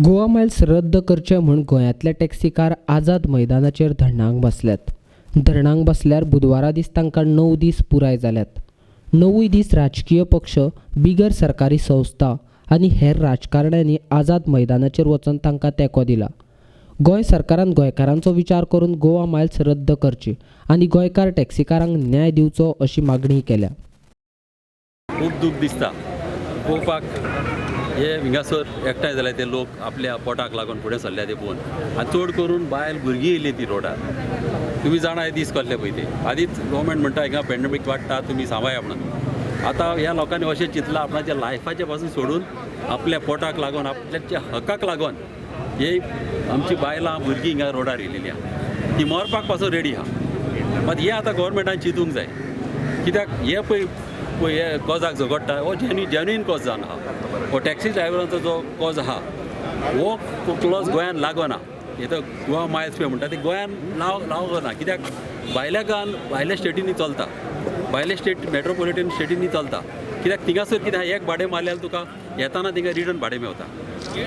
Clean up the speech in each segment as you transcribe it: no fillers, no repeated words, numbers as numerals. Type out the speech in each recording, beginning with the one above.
Goa Miles रद्द करचे म्हूण गोंयांतले टॅक्सीकार आझाद मैदानाचेर धरणांक बसल्यात. धरणांक बसल्यार बुधवारा दीस तांकां 9 दीस पुराय जाल्यात. 9 दीस राजकीय पक्ष, बिगर सरकारी संस्था आनी हेर राजकारण्यांनी आझाद मैदानाचेर वचून तांकां तेंको दिला. गोंय सरकारान गोंयकारांचो विचार करून गोवा मायल्स रद्द करची आनी गोंयकार टॅक्सीकारांक न्याय दिवचो अशी मागणी केल्या. खूब दूख दिसता पळोवपाक. हे हिंगासर एकठांय जाल्यार ते लोक आपल्या पोटाक लागून फुडें सरल्या ते पळोवन आनी चड करून बायल भुरगीं येयली ती रोडार. तुमी जाणा हे दीस कसले पळय ते. आदींच गव्हर्मेंट म्हणटा हिंगा पॅन्डेमीक वाडटा, तुमी सांबाळया म्हणून. आतां ह्या लोकांनी अशें चिंतलां आपणाच्या लायफाचे पासून सोडून आपल्या पोटाक लागून, आपल्याच्या हक्काक लागून हे आमची बायलां भुरगीं हिंगा रोडार येयलेली आहा. ती मरपाक पासून रेडी आहा. मात हे आतां गव्हर्मेंटान चिंतूंक जाय, कित्याक हे पळय हे कॉजाक झगडटा हो जेन्युइन कॉज जावन आहा. हो टॅक्सी ड्रायव्हरांचो जो कॉज आहा हो क्लॉज गोंयान लागना. हे तर गोवा मायल्स पे म्हणटा ते गोंयान लागना. कित्याक भायल्या स्टेटींनी चलता, भायल्या स्टेट मेट्रोपॉलिटन स्टेटींनी चलता. कित्याक थिंगासर कितें आहा, एक भाडें मारल्यार तुका येताना थिंगा रिटर्न भाडें मेवता.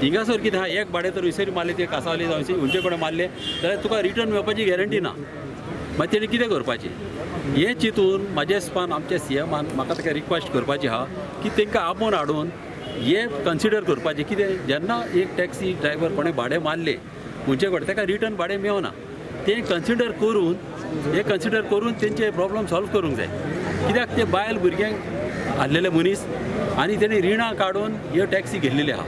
हिंगासर कितें आहा, एक भाडें तर विसरी मारले ते कांसावले जावं खंयचे कडेन मारले जाल्यार तुका रिटर्न मेवपाची गॅरंटी ना. मागीर तेणी कितें करपाचें हें चिंतून म्हाज्या हिसपान आमच्या सीएमान म्हाका ताका रिक्वेस्ट करपाची आहा की तांकां आपोवन हाडून हे कन्सिडर करपाचें. कितें जेन्ना एक टॅक्सी ड्रायव्हर कोणें भाडें मारलें खंयचे कडेन ताका रिटर्न भाडें मेवना, तें कन्सिडर करून तेंचे प्रॉब्लम सॉल्व करूंक जाय. कित्याक ते बायल भुरग्यांक हाडलेले मनीस आनी तेणी रिणां काडून ह्यो टॅक्सी घेतलेली आहा.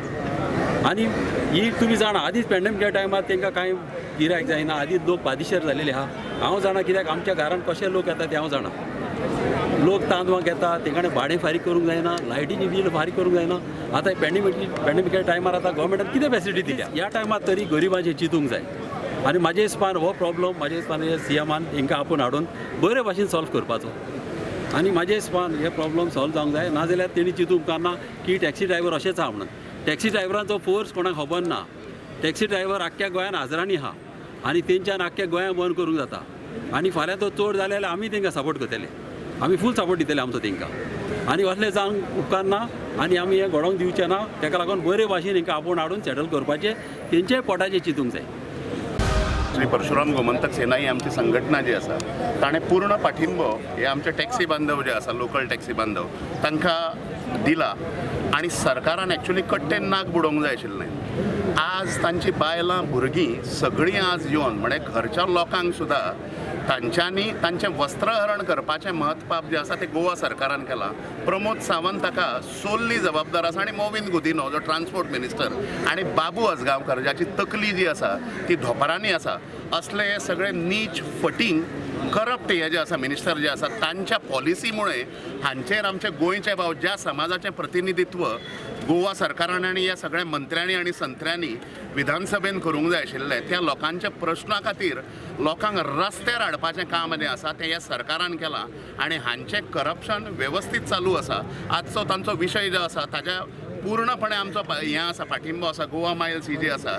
आनी ही तुमी जाणा आदींच पॅन्डेमिका टायमार तांकां कांय गिरायक जायना. आदींच लोक पादेशीर जाल्लेले आहा. हांव जाणा कित्याक आमच्या घरांत कशे लोक येता ते हांव जाणा. लोक तांदवांक येता, तेंकाणें भाडें फारीक करूंक जायना, लायटीची बील फारीक करूंक जायना. आतां पॅन्डेमिका टायमार आतां गोवोरमेंटान कितें फॅसिलिटी दिल्या ह्या टायमार तरी गरिबांचें चिंतूंक जाय. आनी म्हाजे हिसपान हो प्रॉब्लम म्हाजे हिसपान सीएमान तांकां आपोवन हाडून बरे भाशेन सॉल्व करपाचो. आनी म्हाजे हिसपान हे प्रॉब्लम सॉल्व जावंक जाय. नाजाल्यार तेणी चिंतूंक उपकारना की टॅक्सी ड्रायव्हर अशेंच आहा म्हणून. टॅक्सी ड्रायव्हरांचो फोर्स कोणाक खबर ना. टॅक्सी ड्रायव्हर आख्ख्या गोंयान हजारांनी आहा आनी तेंच्यान आख्ख्या गोंयान बंद करूंक जाता. आनी फाल्यां तो चड जाले जाल्यार आमी तांकां सपोर्ट करतले. आमी फूल सपोर्ट दितले आमचो तांकां. आनी असलें जावंक उपकारना आनी आमी हें घडोवंक दिवचें ना. ताका लागून बरे भाशेन तांकां आपोवन हाडून सेटल करपाचें, तेंचेय पोटाचें चिंतूंक जाय. श्री परशुराम गोमंतक सेना ही आमची संघटना जी आसा ताणें पूर्ण पाठिंबो हे आमचे टॅक्सी बांधव जे आसा, लोकल टॅक्सी बांधव तांकां दिला. आनी सरकारान एक्चुली कट्टेन नाक बुडोवंक जाय आशिल्लें. आज तांची बायलां भुरगीं सगळीं आज येवन म्हणजे घरच्या लोकांक सुद्दां तांच्यांनी तांचें वस्त्रहरण करपाचें महत्पाप जें आसा तें गोवा सरकारान केलां. प्रमोद सावंत ताका सोल्ली जबाबदार आसा आनी मोविन गुदिनो जो ट्रान्सपोर्ट मिनिस्टर आनी बाबू अजगांवकर जाची तकली जी आसा ती धोपरांनी आसा. असले हे सगळे नीच फटींग करप्ट हे जे आसा मिनिस्टर जे आसा तांच्या पॉलिसीमुळे हांचेर आमचे गोंयचे भाव ज्या समाजाचें प्रतिनिधित्व गोवा सरकारान आनी ह्या सगळ्या मंत्र्यांनी आनी संत्र्यांनी विधानसभेन करूंक जाय आशिल्लें त्या लोकांच्या प्रश्ना खातीर लोकांक रस्त्यार हाडपाचें काम जें आसा तें ह्या सरकारान केलां. आनी हांचें करप्शन वेवस्थीत चालू आसा. आजचो तांचो विशय जो आसा ताच्या पूर्णपणे आमचो हें आसा, पाठिंबो आसा. गोवा मायल्स ही जी आसा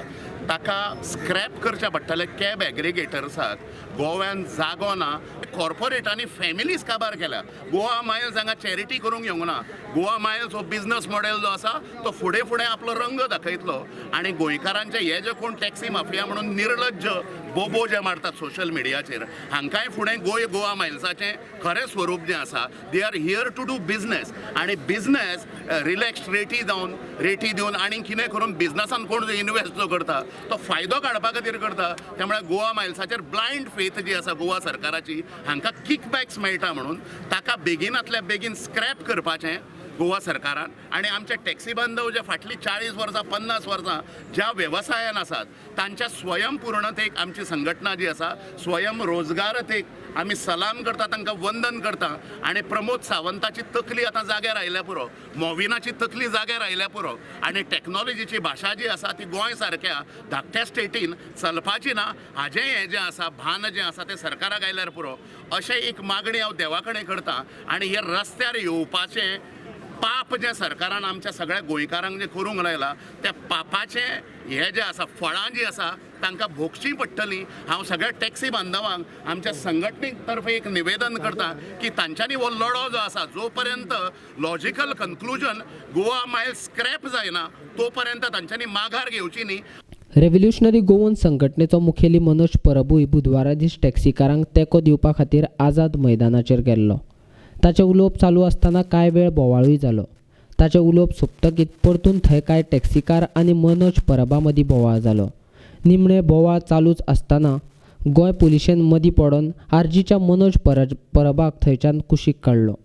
ताका स्क्रॅप करचें पडटलें. कॅब एग्रिगेटर्साक गोव्यान जागो ना. कॉर्पोरेटांनी फॅमिलीज काबार केल्या. गोवा मायल्स हांगा चॅरिटी करूंक येवंक ना. गोवा मायल्स हो बिझनस मॉडेल जो आसा तो फुडें फुडें आपलो रंग दाखयतलो. आनी गोंयकारांचे हे जे कोण टॅक्सी माफिया म्हणून निर्लज्ज बोबो जे मारतात सोशल मिडियाचेर हांकांय फुडें गोवा मायल्साचें खरें स्वरूप जें आसा, they are here to do business. आनी बिझनेस रिलॅक्स रेटी दिवन आनी कितें करून बिझनसान कोण इन्वेस्ट जो करता तो फायदो काडपा खातीर करता. त्यामुळे गोवा मायल्साचेर ब्लायंड फेथ जी आसा गोवा सरकाराची हांकां किकबॅक्स मेळटा म्हणून ताका बेगिनांतल्या बेगीन स्क्रॅप करपाचें गोवा सरकारान. आनी आमचे टॅक्सी बांधव जे फाटलीं 40 वर्सां 50 वर्सां ज्या वेवसायान आसात तांच्या स्वयंपूर्णतेक आमची संघटना जी आसा स्वयंरोजगारतेक आमी सलाम करता, तांकां वंदन करता. आनी प्रमोद सावंताची तकली आतां जाग्यार आयल्या पुरो, मोविनाची तकली जाग्यार आयल्या पुरो. आनी टॅक्नॉलॉजीची भाशा जी आसा ती गोंय सारक्या धाकट्या स्टेटीन चलपाची ना हाजें हें जें आसा भान जें आसा तें सरकाराक आयल्यार पुरो अशें एक मागणी हांव देवा कडेन करतां. आनी हे रस्त्यार येवपाचें पाप जें सरकारान आमच्या सगळ्या गोंयकारांक जें करूंक लायलां त्या पापाचें हें जें आसा फळां जीं आसा तांकां भोगचीं पडटलीं. हांव सगळ्या टॅक्सी बांधवांक आमच्या संघटने तर्फे एक निवेदन करता की तांच्यांनी हो लढो जो आसा जो पर्यंत लॉजिकल कन्क्लुजन गोवा मायल स्क्रॅप जायना तो पर्यंत तांच्यांनी माघार घेवची न्ही. रेव्होल्युशनरी गोवन संघटनेचो मुखेली मनोज परबूय बुधवारा दीस टॅक्सीकारांक तेंको दिवपा खातीर आझाद मैदानाचेर गेल्लो. ताचें उलोवप चालू आसतना कांय वेळ बोवाळूय जालो. ताचें उलोवप सोंपतकीच परतून थंय कांय टॅक्सीकार आनी मनोज परबा मदीं बोवाळ जालो. निमणे बोवाळ चालूच आसतना गोंय पुलिशेन मदीं पडोवन आरजीच्या मनोज परबाक थंयच्यान कुशीक काडलो.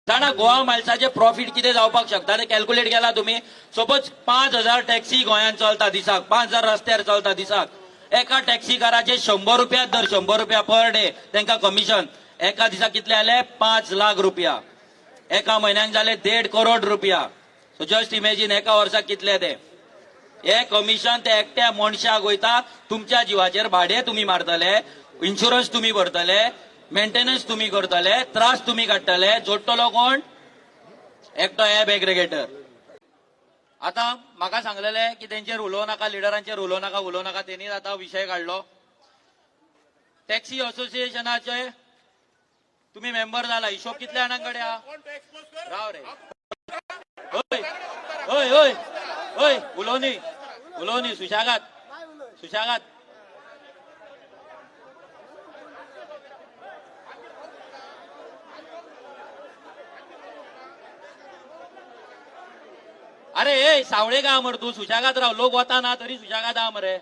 जाणा गोवा मायल्साचे प्रॉफिट कितें जावपाक शकता ते कॅल्क्युलेट केला तुम्ही. सपोज 5,000 टॅक्सी गोंयांत चलता दिसाक, 5,000 रस्त्यार चलता दिसाक. एका टॅक्सीकाराचे 100 रुपया दर, 100 रुपया पर डे तांकां कमिशन. एका दिसाक कितले जाले? 5 लाख रुपया. एका म्हयन्याक जाले 1.5 करोड रुपया. सो जस्ट इमॅजिन एका वर्साक कितले ते. हे कमिशन ते एकट्या मनशाक वयता. तुमच्या जिवाचेर भाडे तुम्ही मारतले, इन्शुरन्स तुम्ही भरतले, मेंटेनन्स तुम्ही करतले, त्रास तुम्ही काडटले. जोडटलो कोण? एकटो एब एग्रिगेटर. आता म्हाका सांगलेले की तेंचेर उलोव नाका, लिडरांचेर उलोव नाका. तेणी आता विशय काढलो. टॅक्सी असोसिएशनाचे तुम्ही मेंबर जाला. हिशोब कितल्या जाणांकडे हा? राव रे. ओय ओय ओय उलोवनी सुशागात. अरे ए सावळे का मरे तू? सुशागात राव. लोक वता ना तरी सुशागात हा मरे.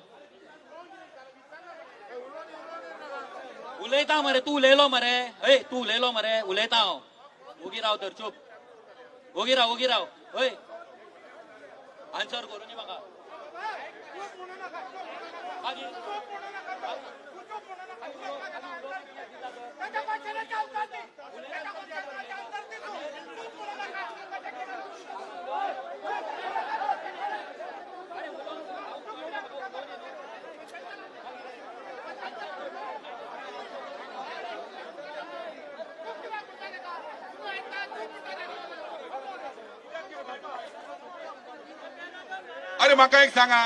उलयता मरे तू. उलयलो मरे. तू उलयलो मरे. उलयता हांव. ओगी राव तर चुप. ओगी राव. हय आन्सर करून म्हाका. अरे म्हाका एक सांगा,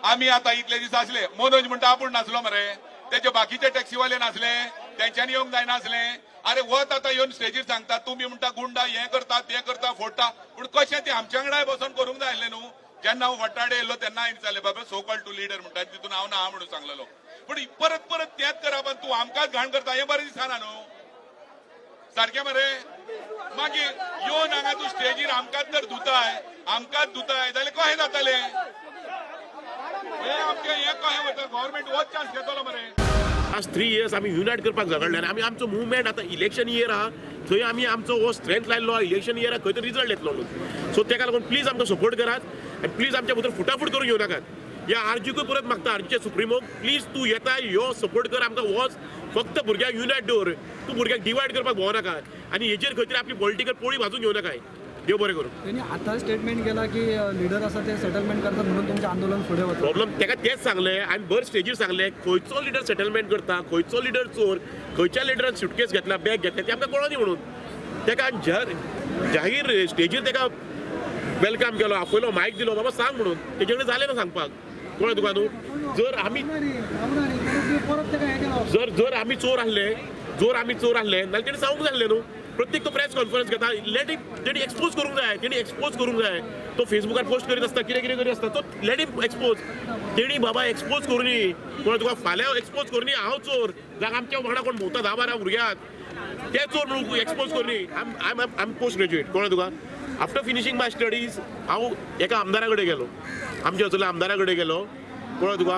आम्ही आता इतले दीस आसले, मनोज म्हणटा आपूण नासलो मरे, तेचे बाकीचे टॅक्सीवाले नासले, तेंच्यांनी येवंक जायना आसले. अरे वत आता येवन स्टेजीर सांगता, तुम्ही म्हणटा गुंडा हे करता ते करता फोडटा, पूण कशें ते आमच्या वांगडा बसून करूंक जाय आसलें न्हू. जेन्ना हांव वट्टाडे येयलो तेन्ना हांवें विचारलें बाबा सो कॉल्ड टू लिडर म्हणटा, तितून हांव ना म्हणून सांगलेलो. पूण परत तेंच करप आनी तूं आमकांच घाण करता, हें बरें दिसना न्हू. सारकें मरे. मागीर येवन हांगा तूं स्टेजीर आमकांच जर धुताय जाल्यार कशें जातलें? हे कशें वता? गव्हर्नमेंट होच चान्स घेतलो मरे. आज 3 years आम्ही युनायट करपाक झगडले आनी आमी आमचो मुवमेंट आतां इलेक्शन इयर आहा थंय आमी आमचो हो स्ट्रेंथ लायलो. इलेक्शन इयराक खंय तरी रिजल्ट येतलो म्हणून. सो तेका लागून प्लीज आमकां सपोर्ट करात आनी प्लीज आमच्या भितर फुटाफूट करून घेवं नाकात. ह्या आरजीकूय परत मागता, आरजीचे सुप्रिमोक प्लीज तूं येताय यो सपोर्ट कर आमकां. वच फक्त भुरग्यांक युनायट दवर. तूं भुरग्यांक डिवायड करपाक भोंव नाका आनी हेजेर खंय तरी आपली पॉलिटिकल पोळी भाजून घेवं नाकाय. देव बरें करून. त्यांनी आता स्टेटमेंट केला की लीडर असं ते सेटलमेंट करतात म्हणून तुमचे आंदोलन पुढे होतं. प्रॉब्लेम तेका तेच सांगले आनी भर स्टेजीर सांगले खंयचो लिडर सेटलमेंट करता, खंयचो लिडर चोर, खंयच्या लिडरान सुटकेस घेतला, बॅग घेतला ते आमकां कळोनी म्हणून. तेका जाहीर स्टेजीर तेका वेलकम केलो, आपयलो, मायक दिलो, बाबा सांग म्हणून. तेजे कडेन जालें ना सांगपाक. कळ्ळें तुका न्हू. जर आमी चोर आसले जाल्यार तेणी सांगूंक जाय न्हू. प्रत्येक तो प्रेस कॉन्फरन्स घेता, तेणी एक्सपोज करूंक जाय. तो फेसबुकार पोस्ट करीत आसता, कितें करीत आसता, तो लेट हिम एक्सपोज. तेणी बाबा एक्सपोज करूनी. कोण तुका फाल्यां एक्सपोज करूनी हांव चोर, जाल्यार आमच्या वांगडा कोण भोंवता 10-12 भुरग्यात ते चोर म्हणून एक्सपोज करूनी. I am post graduate. कळ्ळें तुका. आफ्टर फिनिशींग माय स्टडीज हांव एका आमदारा कडेन गेलो, आमच्या असल्या आमदारा कडेन गेलो. कळ्ळें तुका.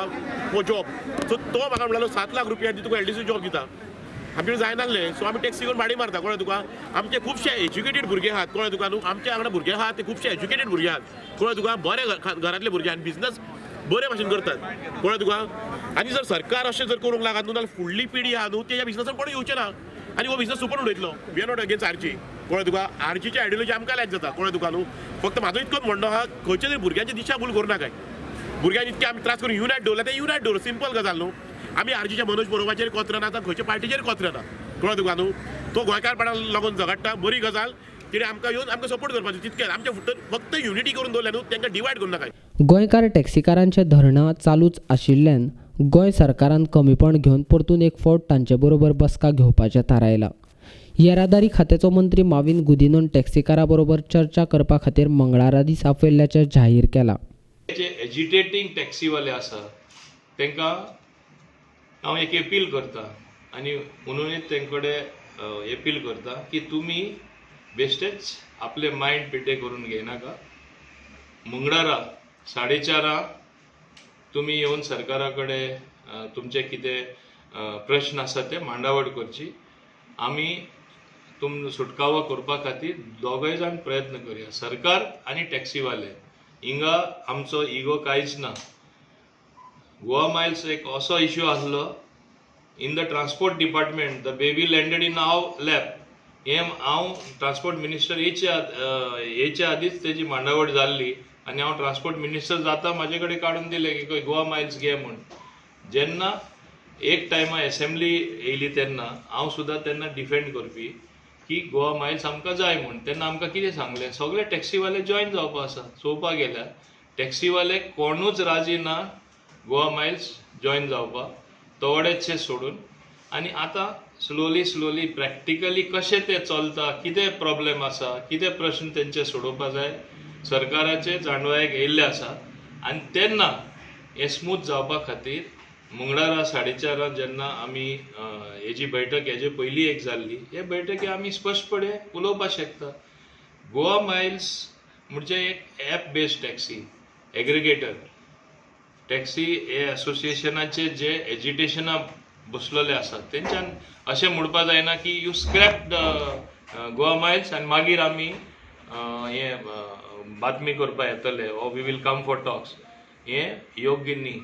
हो जॉब. सो तो म्हाका म्हणलो 7 लाख रुपया तुका एलडीसी जॉब दिता. आमचे जायनासलें. सो आमी टॅक्सी करून भाडी मारता. कळ्ळें तुका. आमचे खुबशे एज्युकेटेड भुरगे आहात. कळ्ळें तुका न्हू. आमच्या वांगडा भुरगे आहात ते खुबशे एज्युकेटेड भुरगे आहात. कळ्ळें तुका. बरे घरांतले भुरगे आनी बिझनस बरे भाशेन करतात. कळ्ळें तुका. आनी जर सरकार अशें जर करूंक लागत न्हू जाल्यार फुडली पिढी आहा न्हू ते ह्या बिझनसान कोणी येवचें ना आनी हो बिझनस सुपर उडयतलो. We are not against RG. कळ्ळें तुका. आरजीची आयडियोलॉजी आमकां लॅक जाता. कळ्ळें तुका न्हू. फक्त म्हाजो इतकोच म्हणणो आहा खंयच्या तरी भुरग्यांची दिशाभूल करूं नाकाय. भुरग्यांनी इतके आमी त्रास करून युनायट दवरला ते युनायट दवर सिंपल गजाल न्हू आमी आरजीच्या मनोज बरोबाचेर कोचरना आतां खंयच्या पार्टीचेर कोचरना कळ्ळो तुका न्हू तो गोंयकारपणाक लागून झगडटा बरी गजाल तिणे आमकां येवन आमकां सपोर्ट करपाचो तितकेंच आमच्या फक्त युनिटी करून दवरल्या न्हू तांकां डिवायड करूं नाका गोंयकार टॅक्सीकारांचे धरणां चालूच आशिल्ल्यान गोंय सरकारान कमीपण घेवन परतून एक फावट तांचे बरोबर बसका घेवपाचें थारायलां. येरादारी खात्याचो मंत्री माविन गुदिनोन टॅक्सीकारां बरोबर चर्चा करपा खातीर मंगळारा दीस आपयल्ल्याचें जाहीर केलां. जे एजिटेटींग टॅक्सीवाले आसा तांकां हांव एक अपील करता आनी म्हणूनच तेंकडे अपील करता की तुमी बेश्टेच आपले मायंड पिटे करून घेयनाका. मंगळारा 4:30 तुमी येवन सरकारा कडेन तुमचे कितें प्रश्न आसा ते मांडावळ करची. आमी सुटकावो करपा खातीर दोगूय जाण प्रयत्न करया सरकार आनी टॅक्सीवाले. हिंगा आमचो इगो कांयच ना. गोवा मायल्स एक असो इश्यू आसलो in the transport department the baby landed in our lab हे हांव ट्रान्सपोर्ट मिनिस्टर येच्या आदींच तेजी मांडावळ जाल्ली आनी हांव ट्रान्सपोर्ट मिनिस्टर जाता म्हाजे कडेन काडून दिलें की गोवा मायल्स घे म्हूण. जेन्ना एक टायमा एसेंब्ली येयली तेन्ना हांव सुद्दां तेन्ना डिफेंड करपी की गोवा मायल्स आमकां जाय म्हूण. तेन्ना आमकां कितें सांगलें सगळे टॅक्सीवाले जॉयन जावपा आसा. चोवपाक गेल्यार टॅक्सीवाले कोणूच राजी ना गोवा मायल्स जॉयन जावपा तवडेचशे सोडून. आनी आतां स्लोली प्रॅक्टिकली कशें तें चलता कितें प्रॉब्लेम आसा कितें प्रश्न तेंचे सोडोवपा जाय सरकाराचे जाणवायेक येयल्ले आसा. आनी तेन्ना हें स्मूथ जावपा खातीर मंगळारा 4:30 जेन्ना आमी हेजी बैठक हेजे पयलीं एक जाल्ली हे बैठकी आमी स्पश्टपणे उलोवपाक शकता. गोवा मायल्स म्हणजे एक app based taxi aggregator taxi हे असोसिएशनाचे जे एजिटेशना बसलेले आसात तेंच्यान अशें म्हणपा जायना की you scrap the Goa miles आनी मागीर आमी हे बातमी करपा येतले oh we will come for talks. हें योग्य न्ही.